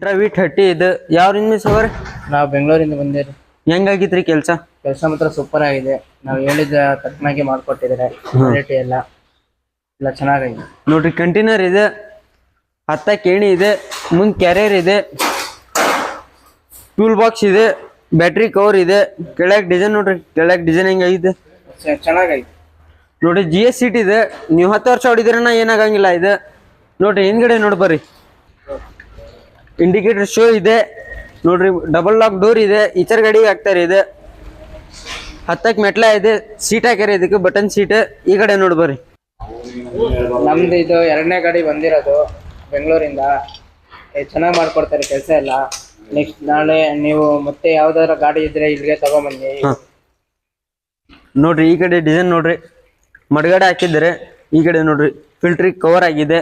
V30 ಇದು ಯಾವ್ರಿಂದ ಸವರ್ ನಾವು ಬೆಂಗಳೂರಿಂದ ಬಂದಿರಿ. ಹೆಂಗಾಗಿತ್ರಿ ಕೆಲಸ ಮಾತ್ರ ಸೂಪರ್ ಆಗಿದೆ. ನಾವು ಹೇಳಿದ ತಕ್ಕನಾಗೆ ಮಾಡ್ಕೊಟ್ಟಿದ್ದಾರೆ. ಕ್ವಾಲಿಟಿ ಎಲ್ಲ ಚೆನ್ನಾಗಿದೆ ನೋಡ್ರಿ. ಕಂಟೈನರ್ ಇದೆ, ಹತ್ತ ಕೇಣಿ ಇದೆ, ಮುಂದ್ ಕ್ಯಾರಿಯರ್ ಇದೆ, ಟೂಲ್ ಬಾಕ್ಸ್ ಇದೆ, ಬ್ಯಾಟ್ರಿ ಕವರ್ ಇದೆ, ಕೆಳಗ್ ಡಿಸೈನ್ ನೋಡ್ರಿ. ಕೆಳಗ್ ಡಿಸೈನ್ ಹೆಂಗಾಗಿದೆ ಚೆನ್ನಾಗೈತೆ ನೋಡ್ರಿ. GS ಸೀಟ್ ಇದೆ. ನೀವು 10 ವರ್ಷ ಹೊಡಿದ್ರನ ಏನಾಗಂಗಿಲ್ಲ ಇದು ನೋಡ್ರಿ. ಹಿಂದ್ಗಡೆ ನೋಡಿ ಬರ್ರಿ. ಇಂಡಿಕೇಟರ್ ಶೋ ಇದೆ ನೋಡ್ರಿ. ಡಬಲ್ ಲಾಕ್ ಡೋರ್ ಇದೆ. ಈಚರ್ ಗಾಡಿಗೆ ಹಾಕ್ತಾರೆ ಇದೆ. ಹತ್ತಕ್ಕೆ ಮೆಟ್ಲ ಇದೆ. ಸೀಟ್ ಹಾಕ್ಯಾರ ಇದಕ್ಕೆ, ಬಟನ್ ಸೀಟ್. ಈ ಕಡೆ ನೋಡಿ ಬರ್ರಿ. ನಮ್ದು ಇದು 2ನೇ ಗಾಡಿ ಬಂದಿರೋದು ಬೆಂಗಳೂರಿಂದ. ಚೆನ್ನಾಗಿ ಮಾಡ್ಕೊಡ್ತಾರೆ ಕೆಲಸ ಎಲ್ಲ. ನೆಕ್ಸ್ಟ್ ನಾಳೆ ನೀವು ಮತ್ತೆ ಯಾವ್ದಾರ ಗಾಡಿ ಇದ್ರೆ ಇಲ್ಲಿಗೆ ತಗೊಂಬನ್ನಿ ನೋಡ್ರಿ. ಈ ಕಡೆ ಡಿಸೈನ್ ನೋಡ್ರಿ, ಮಡ್ಗಡೆ ಹಾಕಿದ್ದಾರೆ. ಈ ಕಡೆ ನೋಡ್ರಿ, ಫಿಲ್ಟ್ರಿ ಕವರ್ ಆಗಿದೆ.